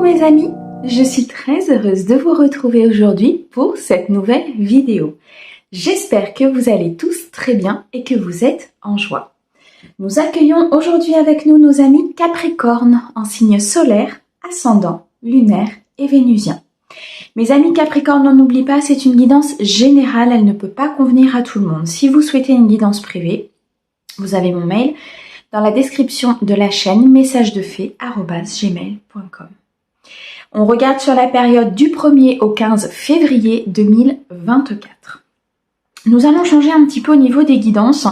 mes amis, je suis très heureuse de vous retrouver aujourd'hui pour cette nouvelle vidéo. J'espère que vous allez tous très bien et que vous êtes en joie. Nous accueillons aujourd'hui avec nous nos amis Capricorne en signe solaire, ascendant, lunaire et vénusien. Mes amis Capricorne, on n'oublie pas, c'est une guidance générale, elle ne peut pas convenir à tout le monde. Si vous souhaitez une guidance privée, vous avez mon mail dans la description de la chaîne messagesdefée@gmail.com. On regarde sur la période du 1er au 15 février 2024. Nous allons changer un petit peu au niveau des guidances.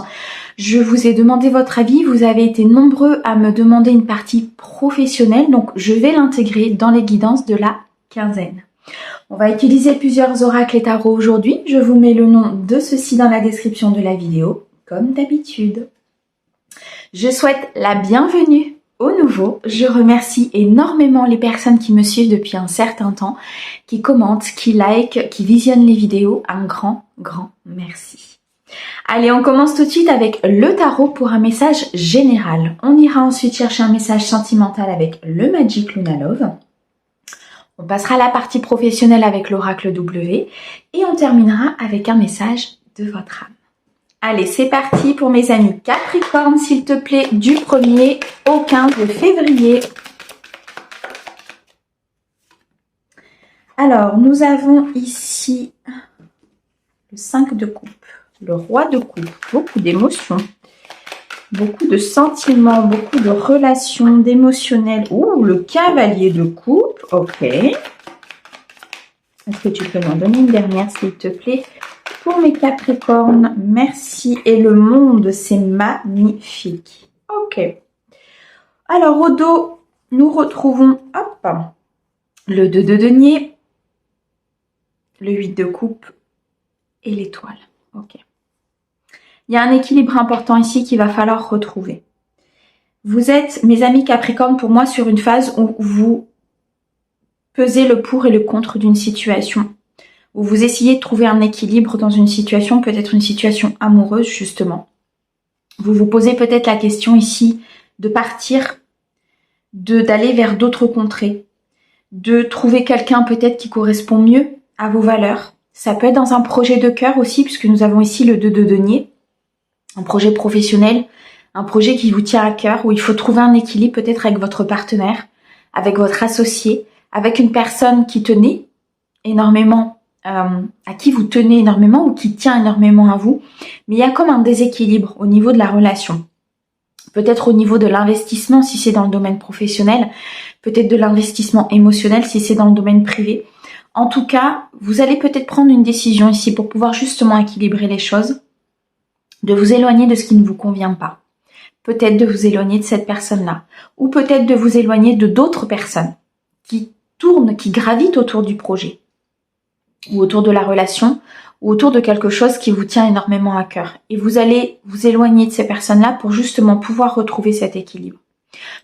Je vous ai demandé votre avis, vous avez été nombreux à me demander une partie professionnelle, donc je vais l'intégrer dans les guidances de la quinzaine. On va utiliser plusieurs oracles et tarots aujourd'hui. Je vous mets le nom de ceux-ci dans la description de la vidéo, comme d'habitude. Je souhaite la bienvenue aux nouveaux. Je remercie énormément les personnes qui me suivent depuis un certain temps, qui commentent, qui likent, qui visionnent les vidéos. Un grand merci. Allez, on commence tout de suite avec le tarot pour un message général. On ira ensuite chercher un message sentimental avec le Magic Luna Love. On passera à la partie professionnelle avec l'oracle W et on terminera avec un message de votre âme. Allez, c'est parti pour mes amis Capricorne, s'il te plaît, du 1er au 15 février. Alors, nous avons ici le 5 de coupe, le roi de coupe, beaucoup d'émotions, beaucoup de sentiments, beaucoup de relations, d'émotionnel. Ouh, le cavalier de coupe, ok. Est-ce que tu peux m'en donner une dernière, s'il te plaît? Pour mes Capricornes, merci. Et le monde, c'est magnifique. Ok. Alors, au dos, nous retrouvons, hop, le 2 de denier, le 8 de coupe et l'étoile. Ok. Il y a un équilibre important ici qu'il va falloir retrouver. Vous êtes, mes amis Capricornes, pour moi, sur une phase où vous pesez le pour et le contre d'une situation. Où vous essayez de trouver un équilibre dans une situation, peut-être une situation amoureuse justement. Vous vous posez peut-être la question ici de partir, d'aller vers d'autres contrées, de trouver quelqu'un peut-être qui correspond mieux à vos valeurs. Ça peut être dans un projet de cœur aussi, puisque nous avons ici le 2 de denier, un projet professionnel, un projet qui vous tient à cœur, où il faut trouver un équilibre peut-être avec votre partenaire, avec votre associé, avec une personne qui tenait énormément à qui vous tenez énormément ou qui tient énormément à vous, mais il y a comme un déséquilibre au niveau de la relation. Peut-être au niveau de l'investissement si c'est dans le domaine professionnel, peut-être de l'investissement émotionnel si c'est dans le domaine privé. En tout cas, vous allez peut-être prendre une décision ici pour pouvoir justement équilibrer les choses, de vous éloigner de ce qui ne vous convient pas. Peut-être de vous éloigner de cette personne-là, ou peut-être de vous éloigner de d'autres personnes qui tournent, qui gravitent autour du projet, ou autour de la relation, ou autour de quelque chose qui vous tient énormément à cœur. Et vous allez vous éloigner de ces personnes-là pour justement pouvoir retrouver cet équilibre.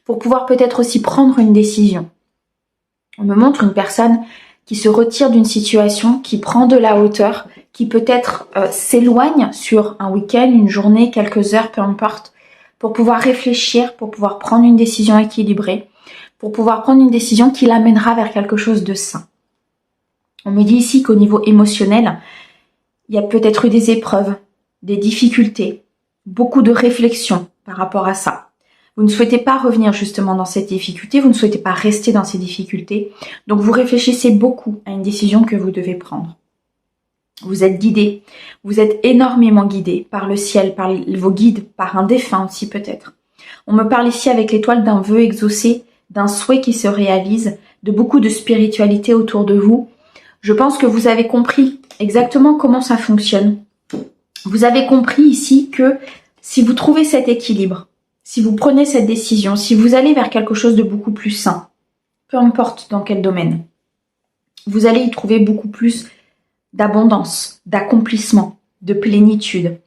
Pour pouvoir peut-être aussi prendre une décision. On me montre une personne qui se retire d'une situation, qui prend de la hauteur, qui peut-être s'éloigne sur un week-end, une journée, quelques heures, peu importe, pour pouvoir réfléchir, pour pouvoir prendre une décision équilibrée, pour pouvoir prendre une décision qui l'amènera vers quelque chose de sain. On me dit ici qu'au niveau émotionnel, il y a peut-être eu des épreuves, des difficultés, beaucoup de réflexions par rapport à ça. Vous ne souhaitez pas revenir justement dans cette difficulté, vous ne souhaitez pas rester dans ces difficultés, donc vous réfléchissez beaucoup à une décision que vous devez prendre. Vous êtes guidé, vous êtes énormément guidé par le ciel, par vos guides, par un défunt aussi peut-être. On me parle ici avec l'étoile d'un vœu exaucé, d'un souhait qui se réalise, de beaucoup de spiritualité autour de vous. Je pense que vous avez compris exactement comment ça fonctionne. Vous avez compris ici que si vous trouvez cet équilibre, si vous prenez cette décision, si vous allez vers quelque chose de beaucoup plus sain, peu importe dans quel domaine, vous allez y trouver beaucoup plus d'abondance, d'accomplissement, de plénitude.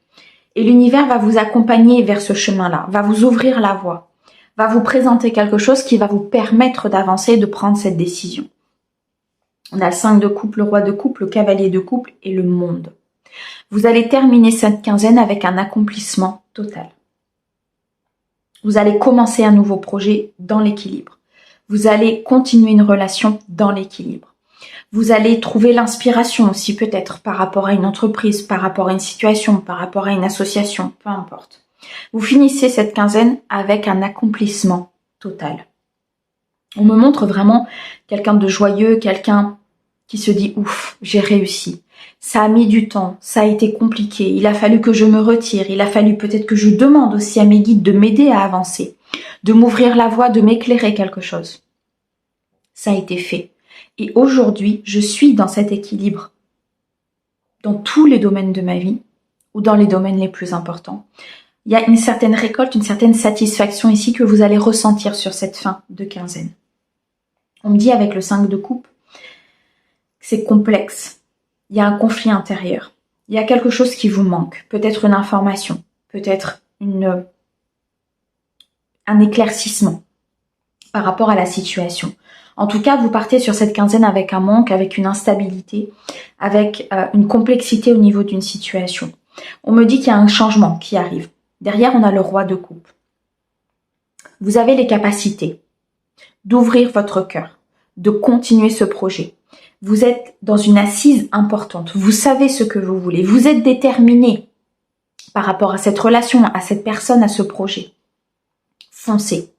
Et l'univers va vous accompagner vers ce chemin-là, va vous ouvrir la voie, va vous présenter quelque chose qui va vous permettre d'avancer et de prendre cette décision. On a le 5 de coupe, le roi de coupe, le cavalier de coupe et le monde. Vous allez terminer cette quinzaine avec un accomplissement total. Vous allez commencer un nouveau projet dans l'équilibre. Vous allez continuer une relation dans l'équilibre. Vous allez trouver l'inspiration aussi peut-être par rapport à une entreprise, par rapport à une situation, par rapport à une association, peu importe. Vous finissez cette quinzaine avec un accomplissement total. On me montre vraiment quelqu'un de joyeux, quelqu'un qui se dit « Ouf, j'ai réussi ». Ça a mis du temps, ça a été compliqué, il a fallu que je me retire, il a fallu peut-être que je demande aussi à mes guides de m'aider à avancer, de m'ouvrir la voie, de m'éclairer quelque chose. Ça a été fait. Et aujourd'hui, je suis dans cet équilibre dans tous les domaines de ma vie ou dans les domaines les plus importants. Il y a une certaine récolte, une certaine satisfaction ici que vous allez ressentir sur cette fin de quinzaine. On me dit avec le 5 de coupe que c'est complexe. Il y a un conflit intérieur. Il y a quelque chose qui vous manque. Peut-être une information, peut-être un éclaircissement par rapport à la situation. En tout cas, vous partez sur cette quinzaine avec un manque, avec une instabilité, avec une complexité au niveau d'une situation. On me dit qu'il y a un changement qui arrive. Derrière, on a le roi de coupe. Vous avez les capacités d'ouvrir votre cœur, de continuer ce projet. Vous êtes dans une assise importante. Vous savez ce que vous voulez. Vous êtes déterminé par rapport à cette relation, à cette personne, à ce projet. Foncez.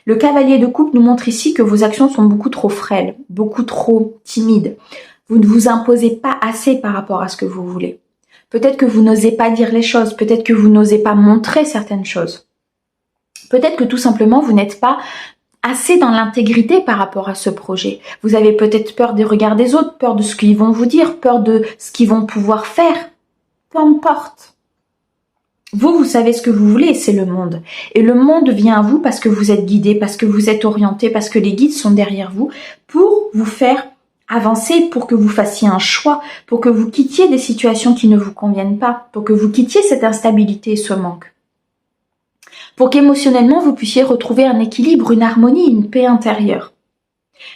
Le cavalier de coupe nous montre ici que vos actions sont beaucoup trop frêles, beaucoup trop timides. Vous ne vous imposez pas assez par rapport à ce que vous voulez. Peut-être que vous n'osez pas dire les choses, peut-être que vous n'osez pas montrer certaines choses. Peut-être que tout simplement vous n'êtes pas assez dans l'intégrité par rapport à ce projet. Vous avez peut-être peur des regards des autres, peur de ce qu'ils vont vous dire, peur de ce qu'ils vont pouvoir faire. Peu importe. Vous savez ce que vous voulez, c'est le monde. Et le monde vient à vous parce que vous êtes guidé, parce que vous êtes orienté, parce que les guides sont derrière vous pour vous faire avancer, pour que vous fassiez un choix, pour que vous quittiez des situations qui ne vous conviennent pas, pour que vous quittiez cette instabilité et ce manque. Pour qu'émotionnellement, vous puissiez retrouver un équilibre, une harmonie, une paix intérieure.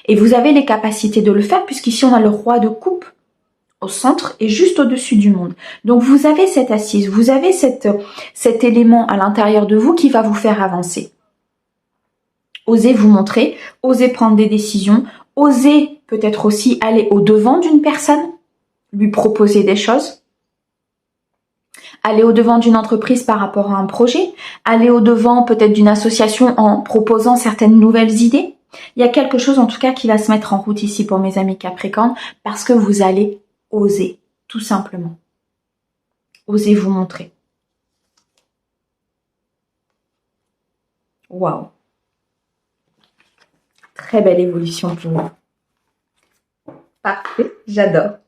Et vous avez les capacités de le faire puisqu'ici on a le roi de coupe au centre et juste au-dessus du monde. Donc vous avez cette assise, vous avez cet élément à l'intérieur de vous qui va vous faire avancer. Osez vous montrer, osez prendre des décisions, osez peut-être aussi aller au-devant d'une personne, lui proposer des choses, aller au-devant d'une entreprise par rapport à un projet, aller au-devant peut-être d'une association en proposant certaines nouvelles idées. Il y a quelque chose en tout cas qui va se mettre en route ici pour mes amis Capricorne parce que vous allez oser, tout simplement. Osez vous montrer. Waouh. Très belle évolution pour moi. Parfait, j'adore.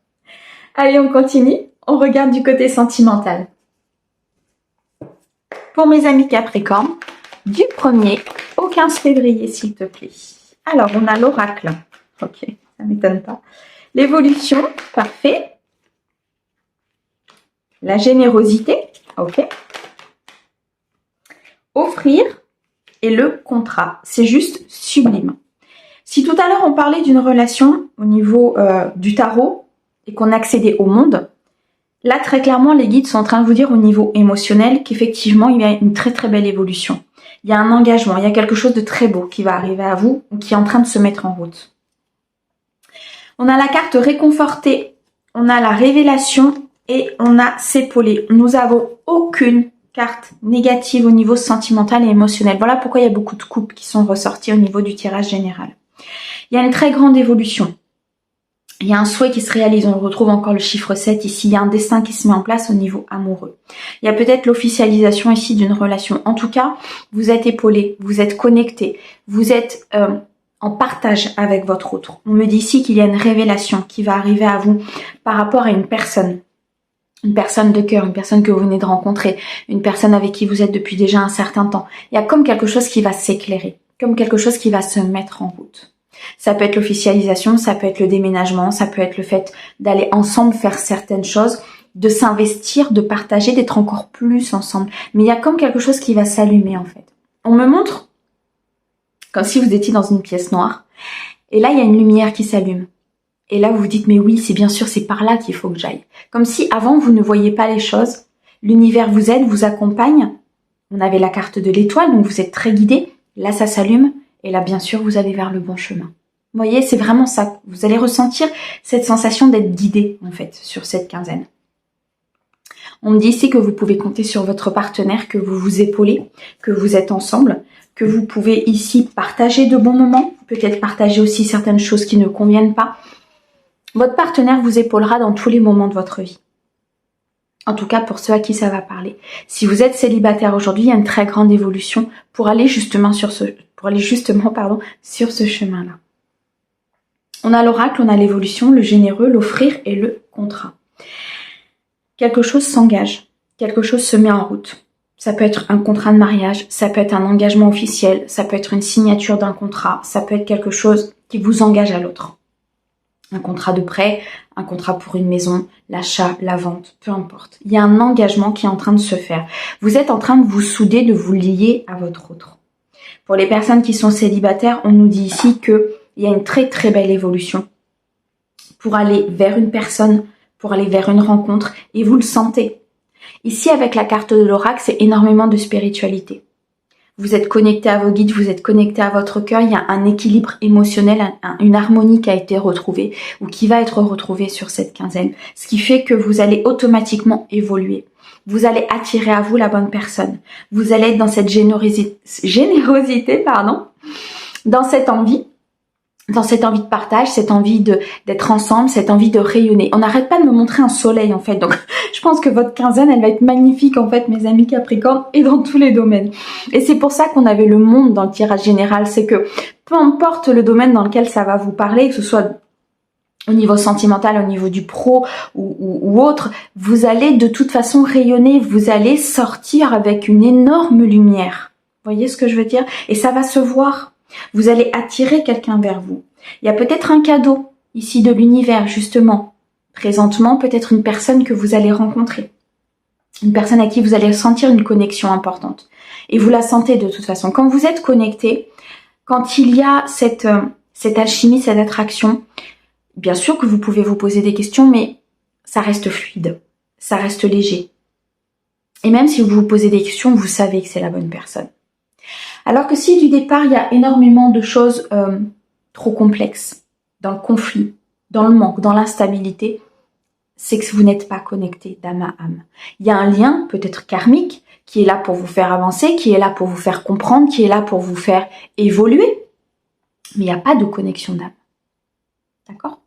Allez, on continue. On regarde du côté sentimental. Pour mes amis Capricorne, du 1er au 15 février, s'il te plaît. Alors, on a l'oracle. Ok, ça m'étonne pas. L'évolution, parfait. La générosité, ok. Offrir et le contrat, c'est juste sublime. Si tout à l'heure on parlait d'une relation au niveau du tarot et qu'on accédait au monde, là très clairement les guides sont en train de vous dire au niveau émotionnel qu'effectivement il y a une très très belle évolution. Il y a un engagement, il y a quelque chose de très beau qui va arriver à vous ou qui est en train de se mettre en route. On a la carte réconfortée, on a la révélation et on a s'épauler. Nous n'avons aucune carte négative au niveau sentimental et émotionnel. Voilà pourquoi il y a beaucoup de coupes qui sont ressorties au niveau du tirage général. Il y a une très grande évolution. Il y a un souhait qui se réalise. On retrouve encore le chiffre 7 ici. Il y a un destin qui se met en place au niveau amoureux. Il y a peut-être l'officialisation ici d'une relation. En tout cas, vous êtes épaulé, vous êtes connecté, vous êtes en partage avec votre autre. On me dit ici qu'il y a une révélation qui va arriver à vous par rapport à une personne de cœur, une personne que vous venez de rencontrer, une personne avec qui vous êtes depuis déjà un certain temps. Il y a comme quelque chose qui va s'éclairer, comme quelque chose qui va se mettre en route. Ça peut être l'officialisation, ça peut être le déménagement, ça peut être le fait d'aller ensemble faire certaines choses, de s'investir, de partager, d'être encore plus ensemble. Mais il y a comme quelque chose qui va s'allumer en fait. On me montre comme si vous étiez dans une pièce noire. Et là, il y a une lumière qui s'allume. Et là, vous vous dites, mais oui, c'est bien sûr, c'est par là qu'il faut que j'aille. Comme si avant, vous ne voyiez pas les choses. L'univers vous aide, vous accompagne. On avait la carte de l'étoile, donc vous êtes très guidé. Là, ça s'allume. Et là, bien sûr, vous allez vers le bon chemin. Vous voyez, c'est vraiment ça. Vous allez ressentir cette sensation d'être guidé, en fait, sur cette quinzaine. On me dit ici que vous pouvez compter sur votre partenaire, que vous vous épaulez, que vous êtes ensemble, que vous pouvez ici partager de bons moments, peut-être partager aussi certaines choses qui ne conviennent pas. Votre partenaire vous épaulera dans tous les moments de votre vie. En tout cas, pour ceux à qui ça va parler. Si vous êtes célibataire aujourd'hui, il y a une très grande évolution pour aller justement sur ce chemin-là. On a l'oracle, on a l'évolution, le généreux, l'offrir et le contrat. Quelque chose s'engage, quelque chose se met en route. Ça peut être un contrat de mariage, ça peut être un engagement officiel, ça peut être une signature d'un contrat, ça peut être quelque chose qui vous engage à l'autre. Un contrat de prêt, un contrat pour une maison, l'achat, la vente, peu importe. Il y a un engagement qui est en train de se faire. Vous êtes en train de vous souder, de vous lier à votre autre. Pour les personnes qui sont célibataires, on nous dit ici qu'il y a une très très belle évolution pour aller vers une personne, pour aller vers une rencontre, et vous le sentez. Ici, avec la carte de l'oracle, c'est énormément de spiritualité. Vous êtes connecté à vos guides, vous êtes connecté à votre cœur, il y a un équilibre émotionnel, une harmonie qui a été retrouvée ou qui va être retrouvée sur cette quinzaine. Ce qui fait que vous allez automatiquement évoluer. Vous allez attirer à vous la bonne personne. Vous allez être dans cette générosité, dans cette envie de partage, cette envie d'être ensemble, cette envie de rayonner. On n'arrête pas de me montrer un soleil en fait, donc je pense que votre quinzaine, elle va être magnifique en fait, mes amis Capricorne, et dans tous les domaines. Et c'est pour ça qu'on avait le monde dans le tirage général, c'est que peu importe le domaine dans lequel ça va vous parler, que ce soit au niveau sentimental, au niveau du pro ou autre, vous allez de toute façon rayonner, vous allez sortir avec une énorme lumière. Vous voyez ce que je veux dire? Et ça va se voir. Vous allez attirer quelqu'un vers vous. Il y a peut-être un cadeau ici de l'univers, justement. Présentement, peut-être une personne que vous allez rencontrer. Une personne à qui vous allez sentir une connexion importante. Et vous la sentez de toute façon. Quand vous êtes connecté, quand il y a cette alchimie, cette attraction, bien sûr que vous pouvez vous poser des questions, mais ça reste fluide. Ça reste léger. Et même si vous vous posez des questions, vous savez que c'est la bonne personne. Alors que si du départ, il y a énormément de choses trop complexes, dans le conflit, dans le manque, dans l'instabilité, c'est que vous n'êtes pas connecté d'âme à âme. Il y a un lien, peut-être karmique, qui est là pour vous faire avancer, qui est là pour vous faire comprendre, qui est là pour vous faire évoluer, mais il n'y a pas de connexion d'âme. D'accord ?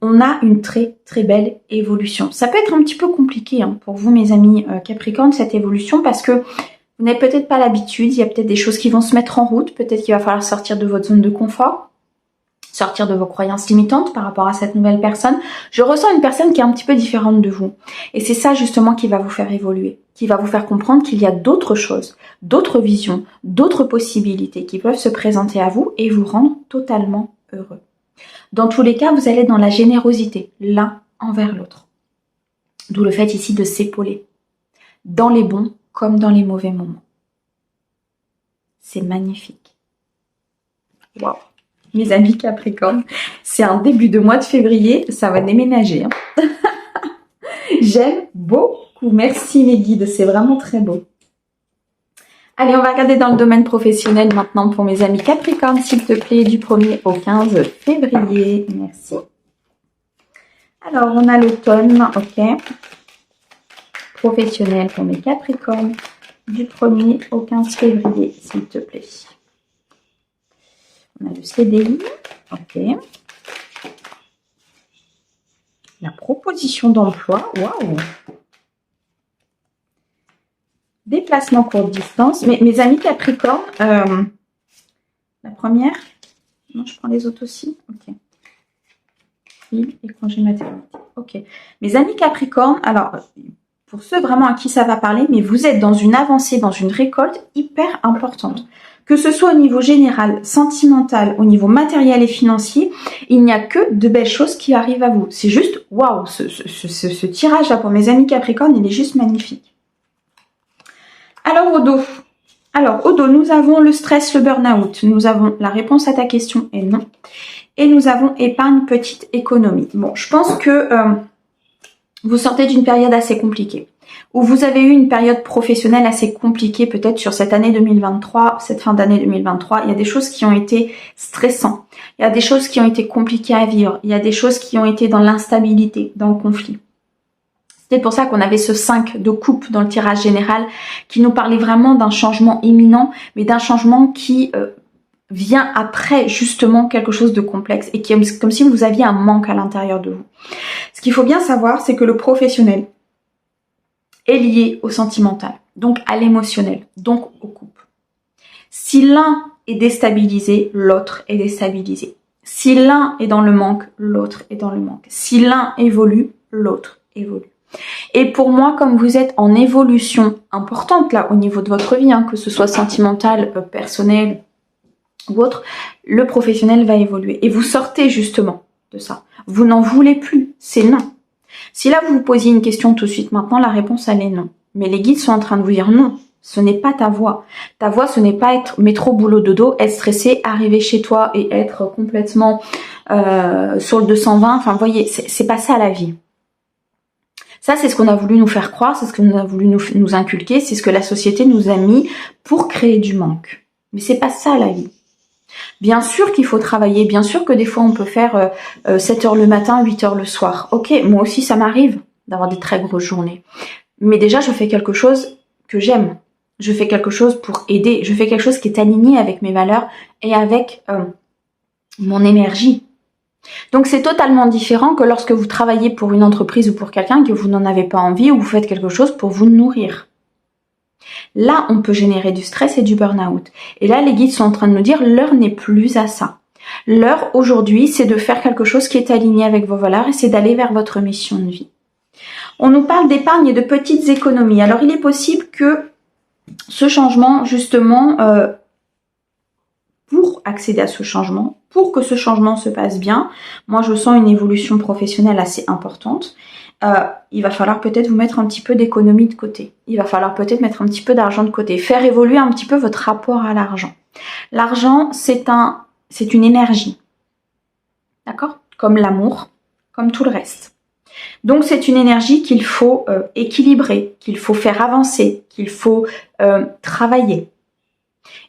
On a une très très belle évolution. Ça peut être un petit peu compliqué pour vous, mes amis Capricorne, cette évolution, parce que vous n'avez peut-être pas l'habitude, il y a peut-être des choses qui vont se mettre en route, peut-être qu'il va falloir sortir de votre zone de confort, sortir de vos croyances limitantes par rapport à cette nouvelle personne. Je ressens une personne qui est un petit peu différente de vous. Et c'est ça justement qui va vous faire évoluer, qui va vous faire comprendre qu'il y a d'autres choses, d'autres visions, d'autres possibilités qui peuvent se présenter à vous et vous rendre totalement heureux. Dans tous les cas, vous allez dans la générosité, l'un envers l'autre. D'où le fait ici de s'épauler, dans les bons comme dans les mauvais moments. C'est magnifique. Waouh. Mes amis Capricorne, c'est un début de mois de février, ça va déménager. J'aime beaucoup. Merci mes guides, c'est vraiment très beau. Allez, on va regarder dans le domaine professionnel maintenant pour mes amis Capricorne, s'il te plaît, du 1er au 15 février. Merci. Alors, on a l'automne, ok. Professionnel pour mes Capricornes, du 1er au 15 février, s'il te plaît. On a le CDI, ok. La proposition d'emploi, waouh. Déplacement courte distance. Mais mes amis Capricorne, la première, non, je prends les autres aussi, ok. Et congé maternité, ok. Mes amis Capricorne, alors, pour ceux vraiment à qui ça va parler, mais vous êtes dans une avancée, dans une récolte hyper importante. Que ce soit au niveau général, sentimental, au niveau matériel et financier, il n'y a que de belles choses qui arrivent à vous. C'est juste, waouh, ce tirage-là pour mes amis Capricorne, il est juste magnifique. Alors au dos, nous avons le stress, le burn-out. Nous avons la réponse à ta question et non. Et nous avons épargne, petite économie. Bon, je pense que vous sortez d'une période assez compliquée. où vous avez eu une période professionnelle assez compliquée peut-être sur cette année 2023, cette fin d'année 2023. Il y a des choses qui ont été stressantes, il y a des choses qui ont été compliquées à vivre, il y a des choses qui ont été dans l'instabilité, dans le conflit. C'est pour ça qu'on avait ce 5 de coupe dans le tirage général qui nous parlait vraiment d'un changement imminent, mais d'un changement qui vient après justement quelque chose de complexe et qui est comme si vous aviez un manque à l'intérieur de vous. Ce qu'il faut bien savoir, c'est que le professionnel est lié au sentimental, donc à l'émotionnel, donc aux coupes. Si l'un est déstabilisé, l'autre est déstabilisé. Si l'un est dans le manque, l'autre est dans le manque. Si l'un évolue, l'autre évolue. Et pour moi, comme vous êtes en évolution importante là au niveau de votre vie, que ce soit sentimental, personnel ou autre, le professionnel va évoluer. Et vous sortez justement de ça. Vous n'en voulez plus, c'est non. Si là vous vous posiez une question tout de suite maintenant, la réponse elle est non. Mais les guides sont en train de vous dire non, ce n'est pas ta voie. Ta voie, ce n'est pas être métro boulot dodo, être stressé, arriver chez toi et être complètement sur le 220. Enfin, vous voyez, c'est pas ça la vie. Ça, c'est ce qu'on a voulu nous faire croire, c'est ce qu'on a voulu nous inculquer, c'est ce que la société nous a mis pour créer du manque. Mais c'est pas ça la vie. Bien sûr qu'il faut travailler, bien sûr que des fois on peut faire 7 heures le matin, 8 heures le soir. Ok, moi aussi ça m'arrive d'avoir des très grosses journées. Mais déjà je fais quelque chose que j'aime. Je fais quelque chose pour aider. Je fais quelque chose qui est aligné avec mes valeurs et avec mon énergie. Donc c'est totalement différent que lorsque vous travaillez pour une entreprise ou pour quelqu'un que vous n'en avez pas envie ou vous faites quelque chose pour vous nourrir. Là, on peut générer du stress et du burn-out. Et là, les guides sont en train de nous dire, l'heure n'est plus à ça. L'heure, aujourd'hui, c'est de faire quelque chose qui est aligné avec vos valeurs et c'est d'aller vers votre mission de vie. On nous parle d'épargne et de petites économies. Alors, il est possible que ce changement, justement, pour accéder à ce changement, pour que ce changement se passe bien, moi, je sens une évolution professionnelle assez importante. Il va falloir peut-être vous mettre un petit peu d'économie de côté. Il va falloir peut-être mettre un petit peu d'argent de côté. Faire évoluer un petit peu votre rapport à l'argent. L'argent, c'est une énergie. D'accord? Comme l'amour, comme tout le reste. Donc, c'est une énergie qu'il faut équilibrer, qu'il faut faire avancer, qu'il faut travailler.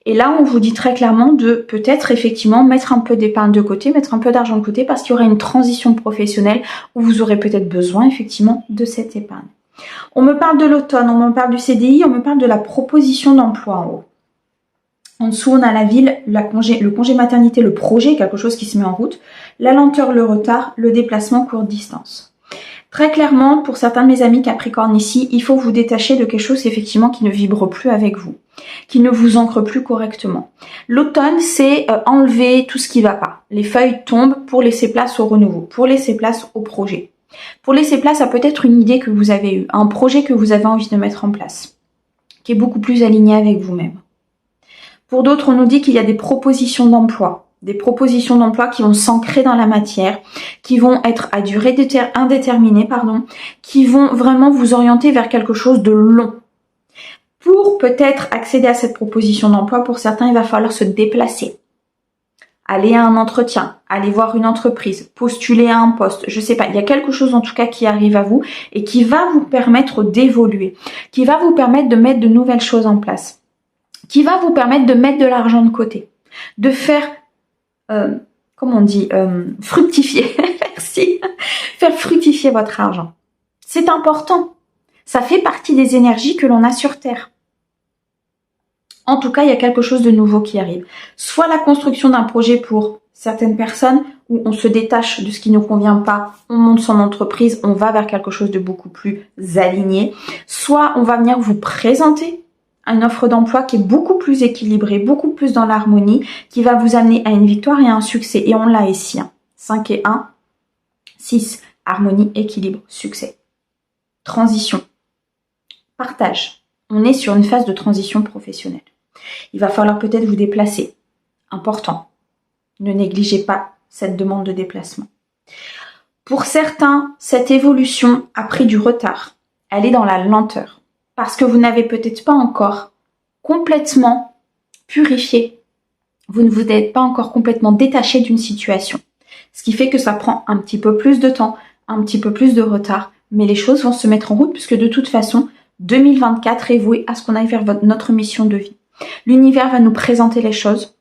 Et là, on vous dit très clairement de peut-être effectivement mettre un peu d'épargne de côté, mettre un peu d'argent de côté parce qu'il y aura une transition professionnelle où vous aurez peut-être besoin effectivement de cette épargne. On me parle de l'automne, on me parle du CDI, on me parle de la proposition d'emploi en haut. En dessous, on a la ville, le congé maternité, le projet, quelque chose qui se met en route, la lenteur, le retard, le déplacement courte distance. Très clairement, pour certains de mes amis Capricorne ici, il faut vous détacher de quelque chose effectivement qui ne vibre plus avec vous, qui ne vous ancre plus correctement. L'automne, c'est enlever tout ce qui va pas. Les feuilles tombent pour laisser place au renouveau, pour laisser place au projet. Pour laisser place à peut-être une idée que vous avez eue, un projet que vous avez envie de mettre en place, qui est beaucoup plus aligné avec vous-même. Pour d'autres, on nous dit qu'il y a des propositions d'emploi. Des propositions d'emploi qui vont s'ancrer dans la matière, qui vont être à durée indéterminée, qui vont vraiment vous orienter vers quelque chose de long. Pour peut-être accéder à cette proposition d'emploi, pour certains, il va falloir se déplacer. Aller à un entretien, aller voir une entreprise, postuler à un poste, je sais pas, il y a quelque chose en tout cas qui arrive à vous et qui va vous permettre d'évoluer, qui va vous permettre de mettre de nouvelles choses en place, qui va vous permettre de mettre de l'argent de côté, de faire fructifier, merci, faire fructifier votre argent. C'est important. Ça fait partie des énergies que l'on a sur Terre. En tout cas, il y a quelque chose de nouveau qui arrive. Soit la construction d'un projet pour certaines personnes où on se détache de ce qui ne nous convient pas, on monte son entreprise, on va vers quelque chose de beaucoup plus aligné. Soit on va venir vous présenter une offre d'emploi qui est beaucoup plus équilibrée, beaucoup plus dans l'harmonie, qui va vous amener à une victoire et à un succès. Et on l'a ici. 5 et 1, 6. Harmonie, équilibre, succès. Transition. Partage. On est sur une phase de transition professionnelle. Il va falloir peut-être vous déplacer. Important. Ne négligez pas cette demande de déplacement. Pour certains, cette évolution a pris du retard. Elle est dans la lenteur. Parce que vous n'avez peut-être pas encore complètement purifié. Vous ne vous êtes pas encore complètement détaché d'une situation. Ce qui fait que ça prend un petit peu plus de temps, un petit peu plus de retard. Mais les choses vont se mettre en route puisque de toute façon, 2024 est voué à ce qu'on aille vers notre mission de vie. L'univers va nous présenter les choses,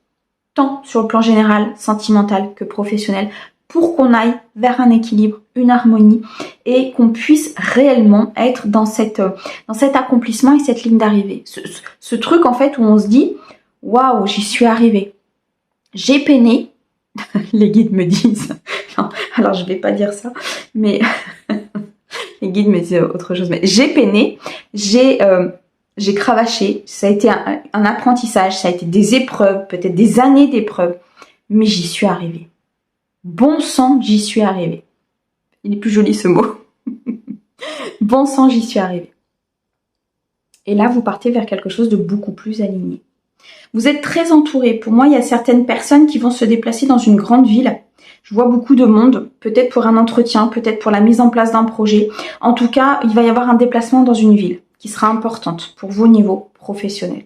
tant sur le plan général, sentimental que professionnel, pour qu'on aille vers un équilibre, une harmonie et qu'on puisse réellement être dans cet accomplissement et cette ligne d'arrivée. Ce truc en fait où on se dit « Waouh, j'y suis arrivée. J'ai peiné. » Les guides me disent, non, alors je vais pas dire ça, mais les guides me disent autre chose, mais j'ai peiné, j'ai cravaché, ça a été un apprentissage, ça a été des épreuves, peut-être des années d'épreuves, mais j'y suis arrivée. Bon sang, j'y suis arrivée. Il est plus joli ce mot. Bon sang, j'y suis arrivée. Et là, vous partez vers quelque chose de beaucoup plus aligné. Vous êtes très entouré. Pour moi, il y a certaines personnes qui vont se déplacer dans une grande ville. Je vois beaucoup de monde, peut-être pour un entretien, peut-être pour la mise en place d'un projet. En tout cas, il va y avoir un déplacement dans une ville qui sera importante pour vos niveaux professionnels.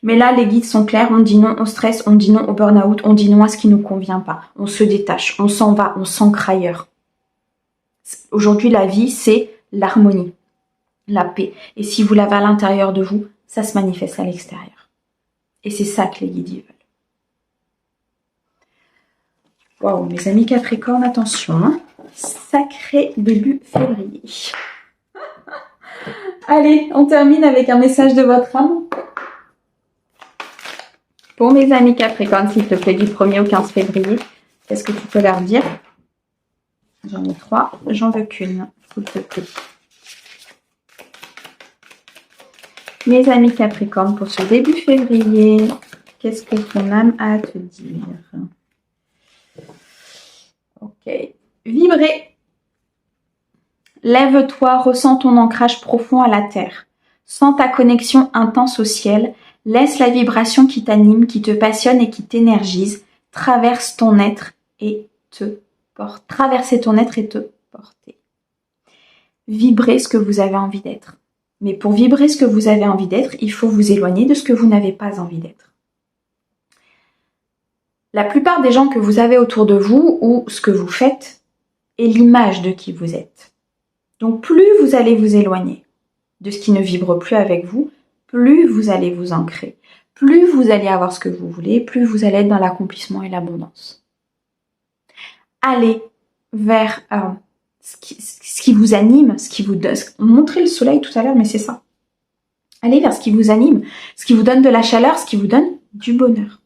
Mais là, les guides sont clairs, on dit non au stress, on dit non au burn-out, on dit non à ce qui ne nous convient pas. On se détache, on s'en va, on s'ancre ailleurs. Aujourd'hui, la vie, c'est l'harmonie, la paix. Et si vous l'avez à l'intérieur de vous, ça se manifeste à l'extérieur. Et c'est ça que les guides y veulent. Waouh, mes amis Capricorne, attention, hein. Sacré début février. Allez, on termine avec un message de votre âme. Pour mes amis Capricorne, s'il te plaît, du 1er au 15 février, qu'est-ce que tu peux leur dire? J'en ai 3, j'en veux qu'une, s'il te plaît. Mes amis Capricorne, pour ce début février, qu'est-ce que ton âme a à te dire? Ok. Vibrer. Lève-toi, ressens ton ancrage profond à la terre. Sens ta connexion intense au ciel. Laisse la vibration qui t'anime, qui te passionne et qui t'énergise traverser ton être et te porter. Vibrez ce que vous avez envie d'être. Mais pour vibrer ce que vous avez envie d'être, il faut vous éloigner de ce que vous n'avez pas envie d'être. La plupart des gens que vous avez autour de vous ou ce que vous faites est l'image de qui vous êtes. Donc plus vous allez vous éloigner de ce qui ne vibre plus avec vous, plus vous allez vous ancrer, plus vous allez avoir ce que vous voulez, plus vous allez être dans l'accomplissement et l'abondance. Allez vers ce qui vous anime, ce qui vous donne. On montrait le soleil tout à l'heure, mais c'est ça. Allez vers ce qui vous anime, ce qui vous donne de la chaleur, ce qui vous donne du bonheur.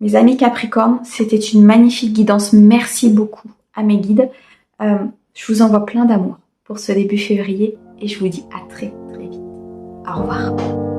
Mes amis Capricorne, c'était une magnifique guidance. Merci beaucoup à mes guides. Je vous envoie plein d'amour pour ce début février et je vous dis à très très vite. Au revoir.